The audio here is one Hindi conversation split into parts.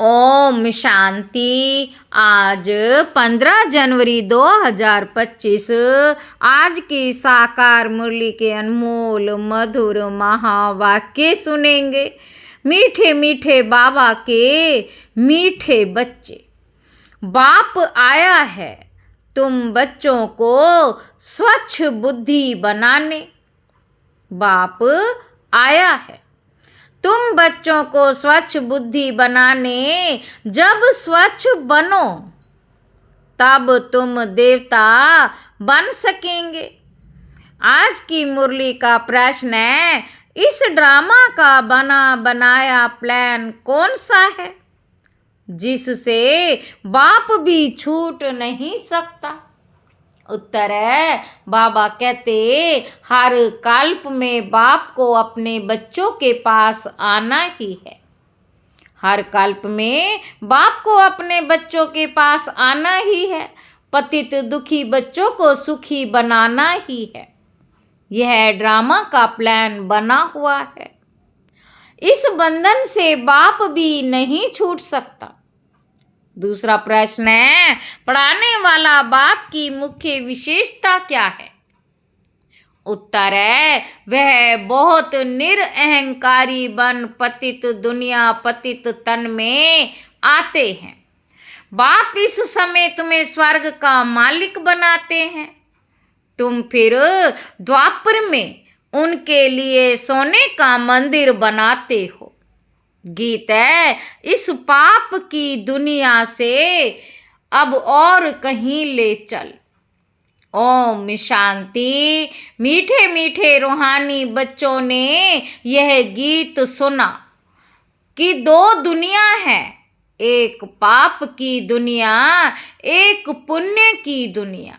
ओम शांति। आज 15 जनवरी 2025 आज की साकार मुरली के अनमोल मधुर महावाक्य सुनेंगे। मीठे मीठे बाबा के मीठे बच्चे। बाप आया है तुम बच्चों को स्वच्छ बुद्धि बनाने। बाप आया है तुम बच्चों को स्वच्छ बुद्धि बनाने। जब स्वच्छ बनो तब तुम देवता बन सकेंगे। आज की मुरली का प्रश्न है, इस ड्रामा का बना बनाया प्लान कौन सा है जिससे बाप भी छूट नहीं सकता? उत्तर है, बाबा कहते हर कल्प में बाप को अपने बच्चों के पास आना ही है। हर कल्प में बाप को अपने बच्चों के पास आना ही है। पतित दुखी बच्चों को सुखी बनाना ही है। यह ड्रामा का प्लान बना हुआ है। इस बंधन से बाप भी नहीं छूट सकता। दूसरा प्रश्न है, पढ़ाने वाला बाप की मुख्य विशेषता क्या है? उत्तर है, वह बहुत निरअहंकारी बन पतित दुनिया पतित तन में आते हैं। बाप इस समय तुम्हें स्वर्ग का मालिक बनाते हैं। तुम फिर द्वापर में उनके लिए सोने का मंदिर बनाते हो। गीत है, इस पाप की दुनिया से अब और कहीं ले चल। ओम शांति। मीठे मीठे रूहानी बच्चों ने यह गीत सुना कि दो दुनिया है, एक पाप की दुनिया, एक पुण्य की दुनिया।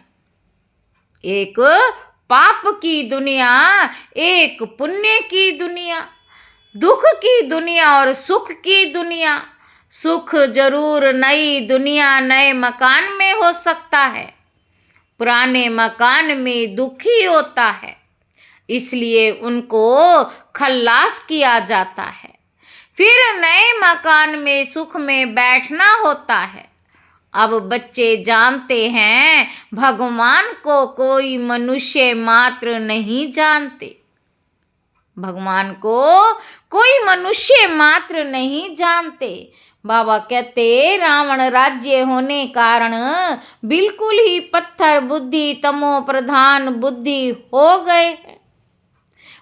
एक पाप की दुनिया, एक पुण्य की दुनिया। दुख की दुनिया और सुख की दुनिया। सुख जरूर नई दुनिया नए मकान में हो सकता है, पुराने मकान में दुख ही होता है, इसलिए उनको खल्लास किया जाता है। फिर नए मकान में सुख में बैठना होता है। अब बच्चे जानते हैं भगवान को कोई मनुष्य मात्र नहीं जानते। भगवान को कोई मनुष्य मात्र नहीं जानते। बाबा कहते रावण राज्य होने कारण बिल्कुल ही पत्थर बुद्धि तमो प्रधान बुद्धि हो गए हैं।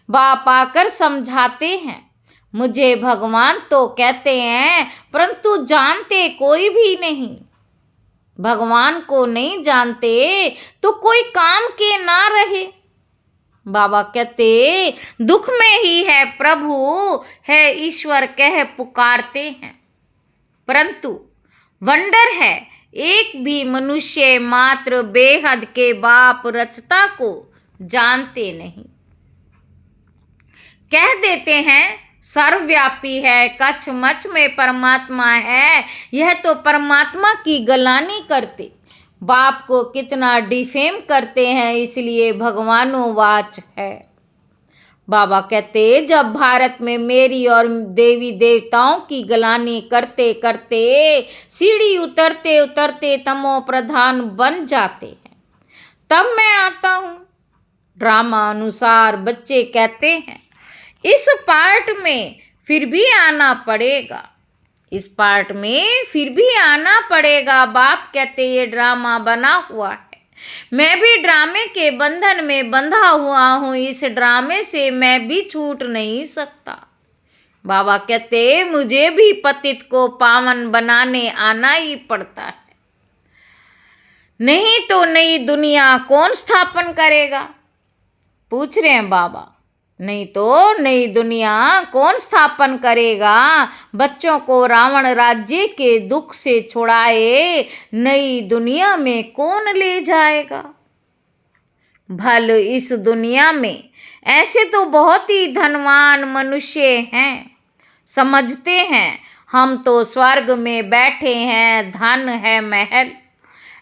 बाप आकर समझाते हैं, मुझे भगवान तो कहते हैं परंतु जानते कोई भी नहीं। भगवान को नहीं जानते तो कोई काम के ना रहे। बाबा कहते दुख में ही है प्रभु है ईश्वर कह पुकारते हैं, परंतु वंडर है एक भी मनुष्य मात्र बेहद के बाप रचता को जानते नहीं। कह देते हैं सर्वव्यापी है, कछ मच में परमात्मा है। यह तो परमात्मा की गलानी करते बाप को कितना डिफेम करते हैं, इसलिए भगवानोवाच है। बाबा कहते जब भारत में मेरी और देवी देवताओं की गलानी करते करते सीढ़ी उतरते उतरते तमो प्रधान बन जाते हैं, तब मैं आता हूँ। ड्रामा अनुसार बच्चे कहते हैं इस पार्ट में फिर भी आना पड़ेगा, इस पार्ट में फिर भी आना पड़ेगा। बाप कहते ये ड्रामा बना हुआ है, मैं भी ड्रामे के बंधन में बंधा हुआ हूँ, इस ड्रामे से मैं भी छूट नहीं सकता। बाबा कहते मुझे भी पतित को पावन बनाने आना ही पड़ता है, नहीं तो नई दुनिया कौन स्थापन करेगा? पूछ रहे हैं बाबा, नहीं तो नई दुनिया कौन स्थापन करेगा? बच्चों को रावण राज्य के दुख से छुड़ाए नई दुनिया में कौन ले जाएगा? भल इस दुनिया में ऐसे तो बहुत ही धनवान मनुष्य हैं, समझते हैं हम तो स्वर्ग में बैठे हैं, धन है महल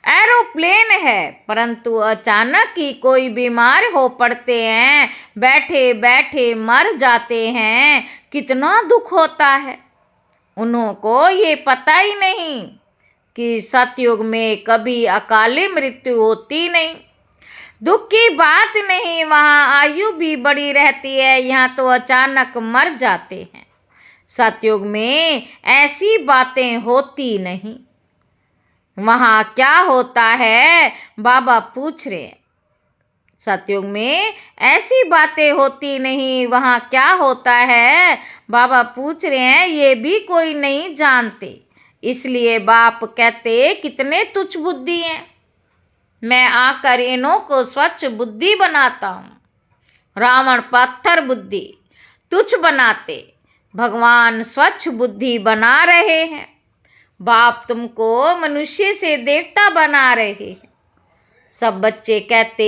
एरोप्लेन है, परंतु अचानक ही कोई बीमार हो पड़ते हैं, बैठे बैठे मर जाते हैं, कितना दुख होता है। उन्हों को ये पता ही नहीं कि सतयुग में कभी अकाली मृत्यु होती नहीं। दुख की बात नहीं, वहाँ आयु भी बड़ी रहती है, यहाँ तो अचानक मर जाते हैं। सतयुग में ऐसी बातें होती नहीं। वहाँ क्या होता है बाबा पूछ रहे हैं। सतयुग में ऐसी बातें होती नहीं, वहाँ क्या होता है बाबा पूछ रहे हैं, ये भी कोई नहीं जानते। इसलिए बाप कहते कितने तुच्छ बुद्धि हैं, मैं आकर इन्हों को स्वच्छ बुद्धि बनाता हूँ। रावण पत्थर बुद्धि तुच्छ बनाते, भगवान स्वच्छ बुद्धि बना रहे हैं। बाप तुमको मनुष्य से देवता बना रहे हैं। सब बच्चे कहते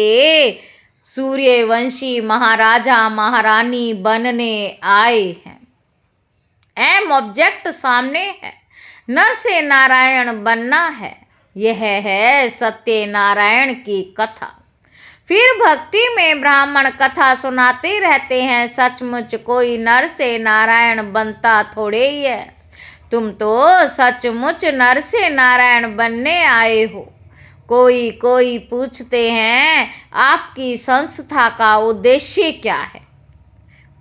सूर्यवंशी महाराजा महारानी बनने आए हैं। एम ऑब्जेक्ट सामने है, नर से नारायण बनना है। यह है सत्यनारायण की कथा। फिर भक्ति में ब्राह्मण कथा सुनाते रहते हैं। सचमुच कोई नर से नारायण बनता थोड़े ही है। तुम तो सचमुच नर से नारायण बनने आए हो। कोई कोई पूछते हैं आपकी संस्था का उद्देश्य क्या है?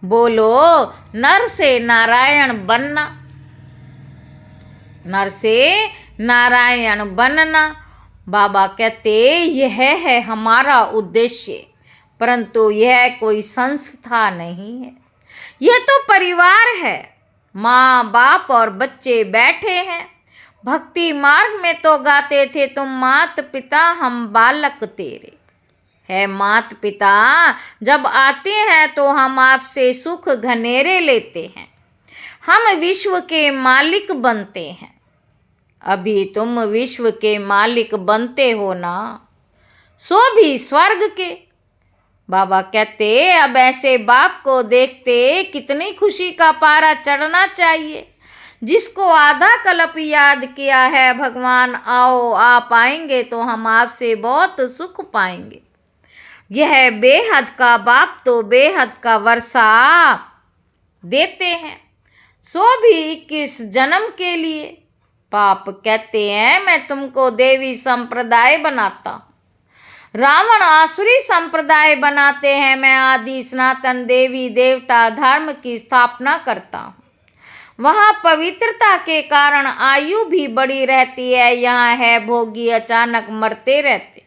बोलो, नर से नारायण बनना। नर से नारायण बनना। बाबा कहते यह है हमारा उद्देश्य, परंतु यह कोई संस्था नहीं है, यह तो परिवार है। माँ बाप और बच्चे बैठे हैं। भक्ति मार्ग में तो गाते थे तुम मात पिता हम बालक तेरे। है मात पिता जब आते हैं तो हम आपसे सुख घनेरे लेते हैं। हम विश्व के मालिक बनते हैं। अभी तुम विश्व के मालिक बनते हो ना, सो भी स्वर्ग के। बाबा कहते अब ऐसे बाप को देखते कितनी खुशी का पारा चढ़ना चाहिए। जिसको आधा कल्प याद किया है भगवान आओ आप आएंगे तो हम आपसे बहुत सुख पाएंगे। यह बेहद का बाप तो बेहद का वर्षा देते हैं, सो भी 21 जन्म के लिए। पाप कहते हैं मैं तुमको देवी संप्रदाय बनाता हूँ। रावण आसुरी संप्रदाय बनाते हैं, मैं आदि सनातन देवी देवता धर्म की स्थापना करता हूँ। वहाँ पवित्रता के कारण आयु भी बड़ी रहती है, यहाँ है भोगी अचानक मरते रहते।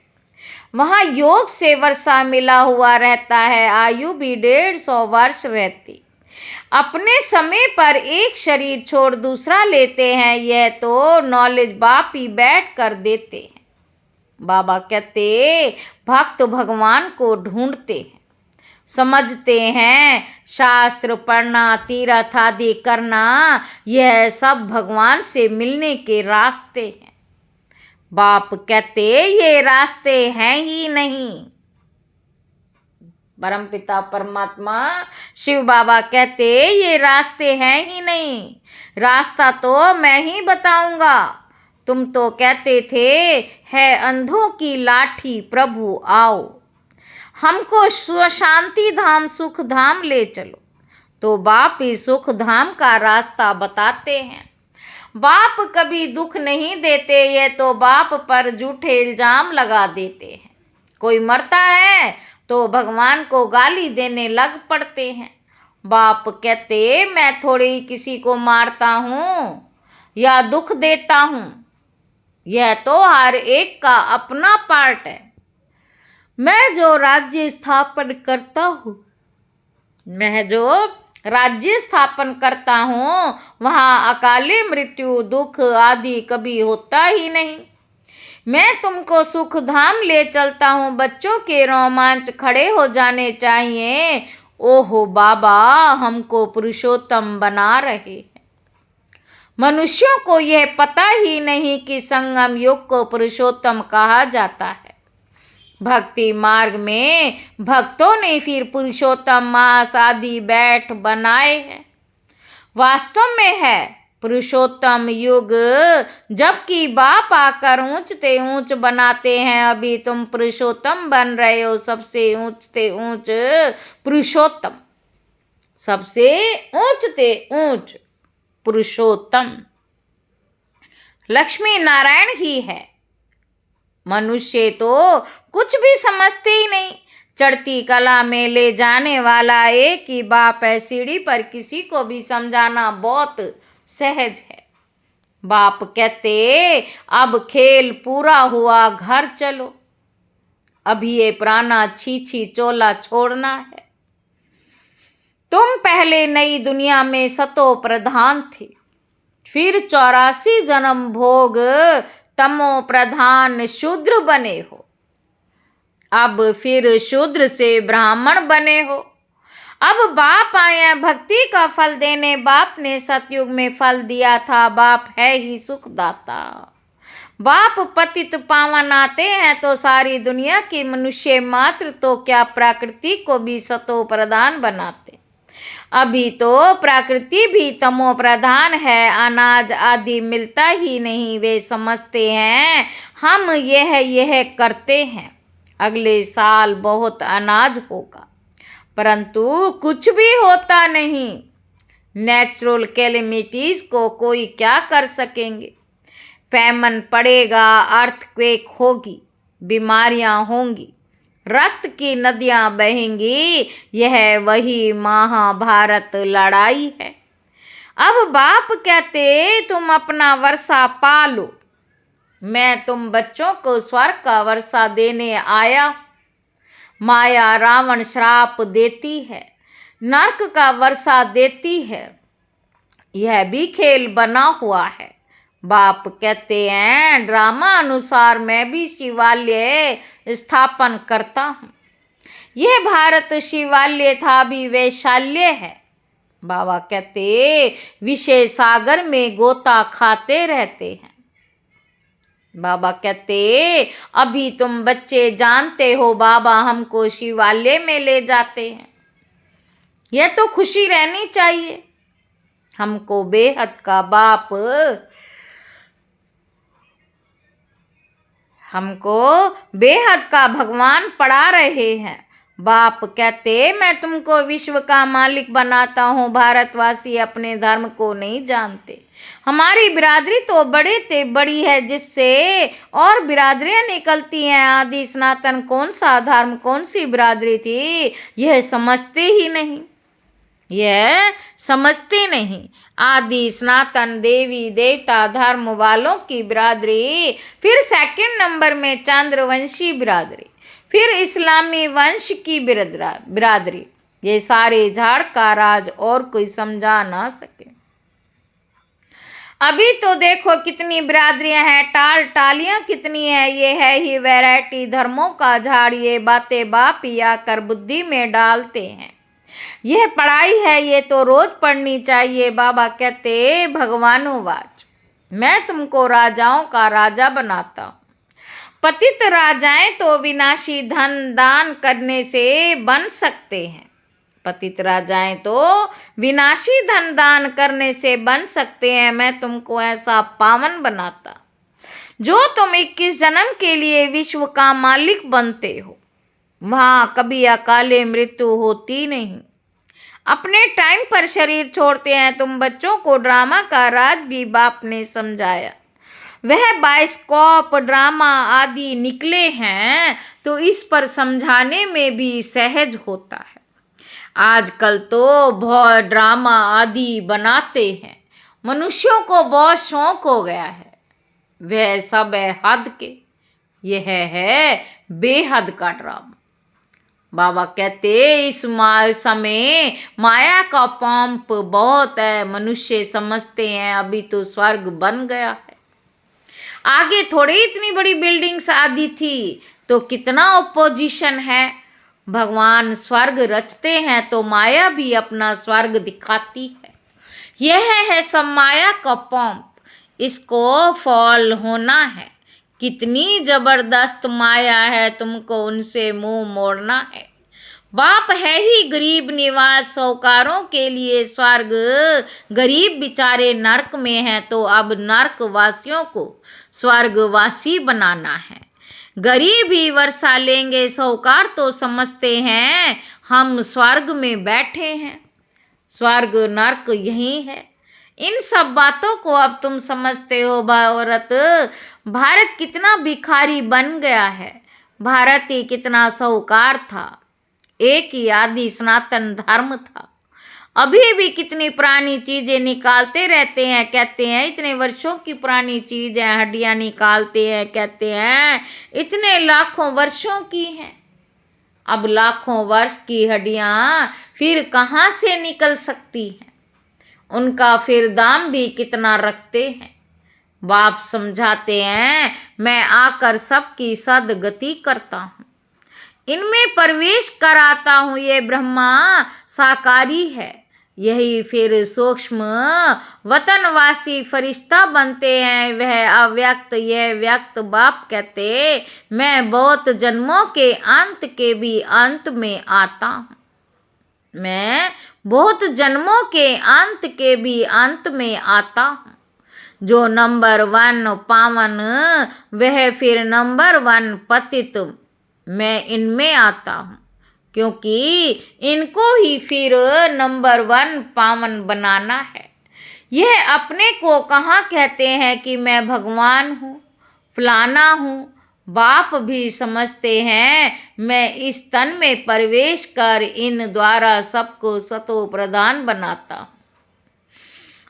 वहाँ योग से वर्षा मिला हुआ रहता है, आयु भी 150 वर्ष रहती। अपने समय पर एक शरीर छोड़ दूसरा लेते हैं, यह तो नॉलेज बाप ही बैठ कर देते हैं। बाबा कहते भक्त भगवान को ढूंढते हैं, समझते हैं शास्त्र पढ़ना तीर्थ आदि करना यह सब भगवान से मिलने के रास्ते हैं। बाप कहते ये रास्ते हैं ही नहीं। परमपिता परमात्मा शिव बाबा कहते ये रास्ते हैं ही नहीं, रास्ता तो मैं ही बताऊंगा। तुम तो कहते थे है अंधों की लाठी प्रभु आओ, हमको शांति धाम सुख धाम ले चलो। तो बाप ही सुख धाम का रास्ता बताते हैं। बाप कभी दुख नहीं देते, ये तो बाप पर झूठे इल्जाम लगा देते हैं। कोई मरता है तो भगवान को गाली देने लग पड़ते हैं। बाप कहते मैं थोड़ी ही किसी को मारता हूँ या दुख देता हूँ, यह तो हर एक का अपना पार्ट है। मैं जो राज्य स्थापन करता हूँ वहाँ अकाली मृत्यु दुख आदि कभी होता ही नहीं। मैं तुमको सुख धाम ले चलता हूँ, बच्चों के रोमांच खड़े हो जाने चाहिए। ओहो बाबा हमको पुरुषोत्तम बना रहे हैं। मनुष्यों को यह पता ही नहीं कि संगम युग को पुरुषोत्तम कहा जाता है। भक्ति मार्ग में भक्तों ने फिर पुरुषोत्तम मास आदि बैठ बनाए हैं। वास्तव में है पुरुषोत्तम युग, जबकि बाप आकर ऊंचते ऊंच बनाते हैं। अभी तुम पुरुषोत्तम बन रहे हो, सबसे ऊंचते ऊंच पुरुषोत्तम, सबसे ऊंचते ऊंच। पुरुषोत्तम लक्ष्मी नारायण ही है। मनुष्य तो कुछ भी समझते ही नहीं। चढ़ती कला में ले जाने वाला एक ही बाप है। सीढ़ी पर किसी को भी समझाना बहुत सहज है। बाप कहते अब खेल पूरा हुआ, घर चलो। अभी ये पुराना छीछी चोला छोड़ना है। तुम पहले नई दुनिया में सतो प्रधान थे, फिर 84 जन्म भोग तमो प्रधान शूद्र बने हो। अब फिर शूद्र से ब्राह्मण बने हो। अब बाप आए हैं भक्ति का फल देने। बाप ने सतयुग में फल दिया था। बाप है ही सुखदाता। बाप पतित पावन आते हैं तो सारी दुनिया की मनुष्य मात्र तो क्या प्रकृति को भी सतो प्रधान बनाते। अभी तो प्रकृति भी तमो प्रधान है। अनाज आदि मिलता ही नहीं। वे समझते हैं हम यह करते हैं, अगले साल बहुत अनाज होगा, परंतु कुछ भी होता नहीं। नेचुरल कैलेमिटीज को कोई क्या कर सकेंगे। फैमन पड़ेगा, अर्थक्वेक होगी, बीमारियां होंगी, रक्त की नदियां बहेंगी। यह वही महाभारत लड़ाई है। अब बाप कहते तुम अपना वर्षा पालो, मैं तुम बच्चों को स्वर्ग का वर्षा देने आया। माया रावण श्राप देती है, नरक का वर्षा देती है। यह भी खेल बना हुआ है। बाप कहते हैं ड्रामा अनुसार मैं भी शिवालय स्थापन करता हूँ। यह भारत शिवालय था, भी वैशाल्य है। बाबा कहते विषय सागर में गोता खाते रहते हैं। बाबा कहते अभी तुम बच्चे जानते हो बाबा हमको शिवालय में ले जाते हैं। यह तो खुशी रहनी चाहिए। हमको बेहद का बाप, हमको बेहद का भगवान पढ़ा रहे हैं। बाप कहते मैं तुमको विश्व का मालिक बनाता हूँ। भारतवासी अपने धर्म को नहीं जानते। हमारी बिरादरी तो बड़े ते बड़ी है, जिससे और बिरादरियां निकलती हैं। आदि सनातन कौन सा धर्म, कौन सी बिरादरी थी, यह समझते ही नहीं। यह समझते नहीं। आदि सनातन देवी देवता धर्म वालों की बिरादरी, फिर सेकंड नंबर में चंद्रवंशी बिरादरी, फिर इस्लामी वंश की बिरादरी। ये सारे झाड़ का राज और कोई समझा ना सके। अभी तो देखो कितनी बिरादरियां हैं, टालियां कितनी है। ये है ही वैरायटी धर्मों का झाड़। ये बातें बाप ही आकर बुद्धि में डालते हैं। यह पढ़ाई है, ये तो रोज पढ़नी चाहिए। बाबा कहते भगवानुवाच मैं तुमको राजाओं का राजा बनाता हूँ। पतित राजाएं तो विनाशी धन दान करने से बन सकते हैं। पतित राजाएं तो विनाशी धन दान करने से बन सकते हैं। मैं तुमको ऐसा पावन बनाता जो तुम 21 जन्म के लिए विश्व का मालिक बनते हो। वहां कभी अकाले मृत्यु होती नहीं। अपने टाइम पर शरीर छोड़ते हैं। तुम बच्चों को ड्रामा का राज भी बाप ने समझाया। वह बाइस्कोप ड्रामा आदि निकले हैं तो इस पर समझाने में भी सहज होता है। आजकल तो बहुत ड्रामा आदि बनाते हैं। मनुष्यों को बहुत शौक हो गया है। वह सब है हद के। यह है बेहद का ड्रामा। बाबा कहते इस समय माया का पंप बहुत है। मनुष्य समझते हैं अभी तो स्वर्ग बन गया है। आगे थोड़ी इतनी बड़ी बिल्डिंग्स आदि थी तो कितना ऑपोजिशन है। भगवान स्वर्ग रचते हैं तो माया भी अपना स्वर्ग दिखाती है। यह है सब माया का पंप। इसको फॉल होना है। कितनी जबरदस्त माया है, तुमको उनसे मुंह मोड़ना है। बाप है ही गरीब निवास, साहूकारों के लिए स्वर्ग। गरीब बेचारे नरक में हैं तो अब नरक वासियों को स्वर्गवासी बनाना है। गरीब ही वर्षा लेंगे, साहूकार तो समझते हैं हम स्वर्ग में बैठे हैं। स्वर्ग नरक यही है। इन सब बातों को अब तुम समझते हो भारत। भारत कितना भिखारी बन गया है। भारत ही कितना साहूकार था। एक ही आदि सनातन धर्म था। अभी भी कितनी पुरानी चीजें निकालते रहते हैं, कहते हैं इतने वर्षों की पुरानी चीज है, हड्डियां निकालते हैं, कहते हैं इतने लाखों वर्षों की हैं। अब लाखों वर्ष की हड्डियां फिर कहाँ से निकल सकती हैं? उनका फिर दाम भी कितना रखते हैं। बाप समझाते हैं मैं आकर सबकी सदगति करता हूँ, इनमें प्रवेश कराता हूँ। ये ब्रह्मा साकारी है, यही फिर सूक्ष्म वतनवासी फरिश्ता बनते हैं। वह अव्यक्त यह व्यक्त। बाप कहते मैं बहुत जन्मों के अंत के भी अंत में आता हूँ। मैं बहुत जन्मों के अंत के भी अंत में आता हूँ। जो नंबर 1 पावन वह फिर नंबर 1 पतित। मैं इनमें आता हूँ, क्योंकि इनको ही फिर नंबर 1 पावन बनाना है। यह अपने को कहाँ कहते हैं कि मैं भगवान हूँ, फलाना हूँ। बाप भी समझते हैं मैं इस तन में प्रवेश कर इन द्वारा सबको सतो प्रधान बनाता हूँ।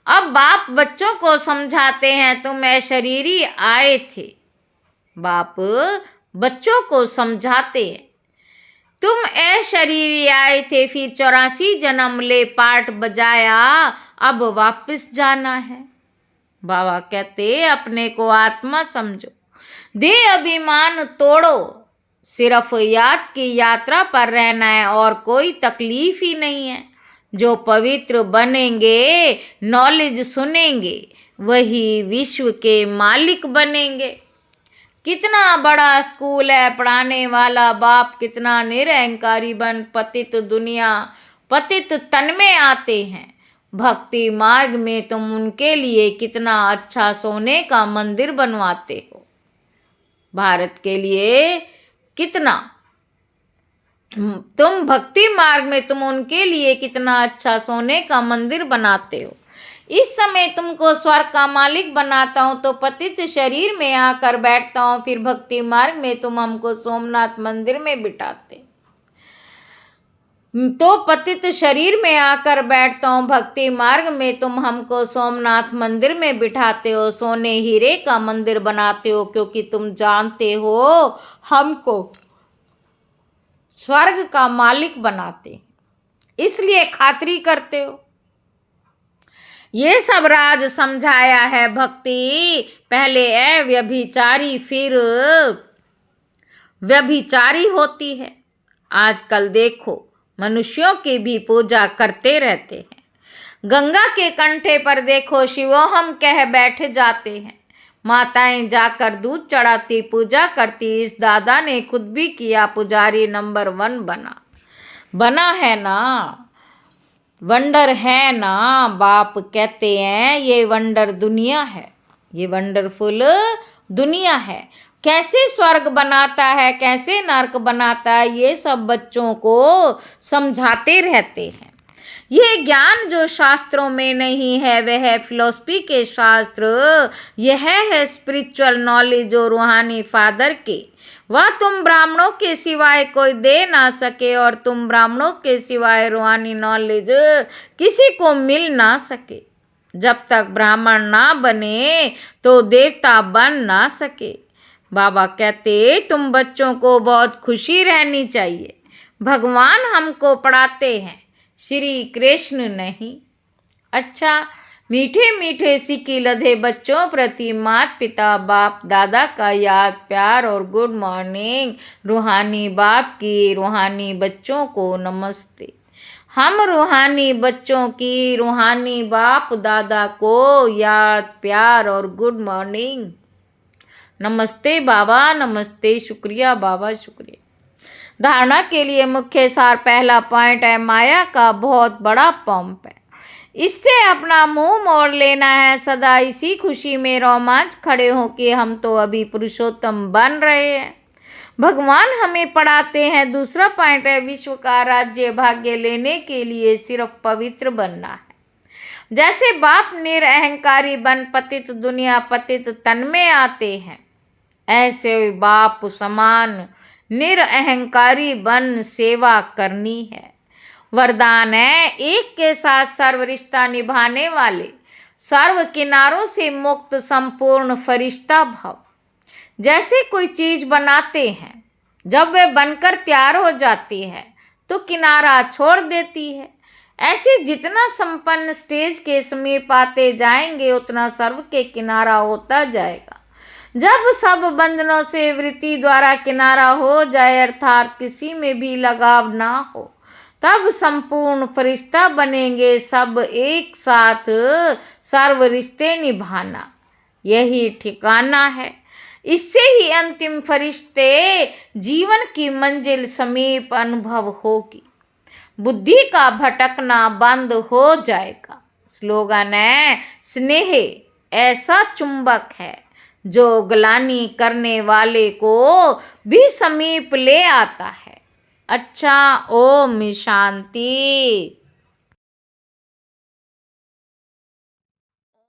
अब बाप बच्चों को समझाते हैं तुम शरीरी आए थे। बाप बच्चों को समझाते हैं तुम शरीरी आए थे, फिर 84 जन्म ले पाठ बजाया, अब वापस जाना है। बाबा कहते अपने को आत्मा समझो, दे अभिमान तोड़ो, सिर्फ याद की यात्रा पर रहना है और कोई तकलीफ ही नहीं है। जो पवित्र बनेंगे, नॉलेज सुनेंगे, वही विश्व के मालिक बनेंगे। कितना बड़ा स्कूल है, पढ़ाने वाला बाप कितना निरहंकारी बन पतित दुनिया पतित तन में आते हैं। भक्ति मार्ग में तुम उनके लिए कितना अच्छा सोने का मंदिर बनवाते हो। भारत के लिए कितना तुम भक्ति मार्ग में तुम उनके लिए कितना अच्छा सोने का मंदिर बनाते हो। इस समय तुमको स्वर्ग का मालिक बनाता हूँ तो पतित शरीर में आकर बैठता हूँ, फिर भक्ति मार्ग में तुम हमको सोमनाथ मंदिर में बिठाते। तो पतित शरीर में आकर बैठता हूँ, भक्ति मार्ग में तुम हमको सोमनाथ मंदिर में बिठाते हो, सोने हीरे का मंदिर बनाते हो, क्योंकि तुम जानते हो हमको स्वर्ग का मालिक बनाते, इसलिए खातिरी करते हो। ये सब राज समझाया है भक्ति। पहले अव्यभिचारी फिर व्यभिचारी होती है। आजकल देखो मनुष्यों की भी पूजा करते रहते हैं। गंगा के कंठे पर देखो शिवोहम कह बैठ जाते हैं। माताएं जाकर दूध चढ़ाती, पूजा करती। इस दादा ने खुद भी किया, पुजारी नंबर 1 बना है ना। वंडर है ना। बाप कहते हैं ये वंडर दुनिया है, ये वंडरफुल दुनिया है। कैसे स्वर्ग बनाता है, कैसे नरक बनाता है, ये सब बच्चों को समझाते रहते हैं। ये ज्ञान जो शास्त्रों में नहीं है वह है फिलॉसफी के शास्त्र। यह है स्पिरिचुअल नॉलेज और रूहानी फादर के। वह तुम ब्राह्मणों के सिवाय कोई दे ना सके और तुम ब्राह्मणों के सिवाय रूहानी नॉलेज किसी को मिल ना सके। जब तक ब्राह्मण ना बने तो देवता बन ना सके। बाबा कहते तुम बच्चों को बहुत खुशी रहनी चाहिए। भगवान हमको पढ़ाते हैं, श्री कृष्ण नहीं। अच्छा, मीठे मीठे सिक्की लधे बच्चों प्रति माता पिता बाप दादा का याद प्यार और गुड मॉर्निंग। रूहानी बाप की रूहानी बच्चों को नमस्ते। हम रूहानी बच्चों की रूहानी बाप दादा को याद प्यार और गुड मॉर्निंग। नमस्ते बाबा, नमस्ते, शुक्रिया बाबा, शुक्रिया। धारणा के लिए मुख्य सार पहला पॉइंट है माया का बहुत बड़ा पंप है, इससे अपना मुंह मोड़ लेना है। सदा इसी खुशी में रोमांच खड़े हो कि हम तो अभी पुरुषोत्तम बन रहे हैं। भगवान हमें पढ़ाते हैं। दूसरा पॉइंट है विश्व का राज्य भाग्य लेने के लिए सिर्फ पवित्र बनना है। जैसे बाप निरअहंकारी बन पतित दुनिया पतित तन में आते हैं, ऐसे बाप समान निरअहंकारी बन सेवा करनी है। वरदान है, एक के साथ सर्व रिश्ता निभाने वाले, सर्व किनारों से मुक्त संपूर्ण फरिश्ता भव। जैसे कोई चीज बनाते हैं, जब वे बनकर तैयार हो जाती है तो किनारा छोड़ देती है। ऐसे जितना संपन्न स्टेज के समीप आते जाएंगे उतना सर्व के किनारा होता जाएगा। जब सब बंधनों से वृत्ति द्वारा किनारा हो जाए, अर्थात किसी में भी लगाव ना हो, तब संपूर्ण फरिश्ता बनेंगे सब एक साथ सर्व रिश्ते निभाना, यही ठिकाना है। इससे ही अंतिम फरिश्ते जीवन की मंजिल समीप अनुभव होगी, बुद्धि का भटकना बंद हो जाएगा। स्लोगन है, स्नेह ऐसा चुंबक है जो ग्लानि करने वाले को भी समीप ले आता है। अच्छा, ओम शांति।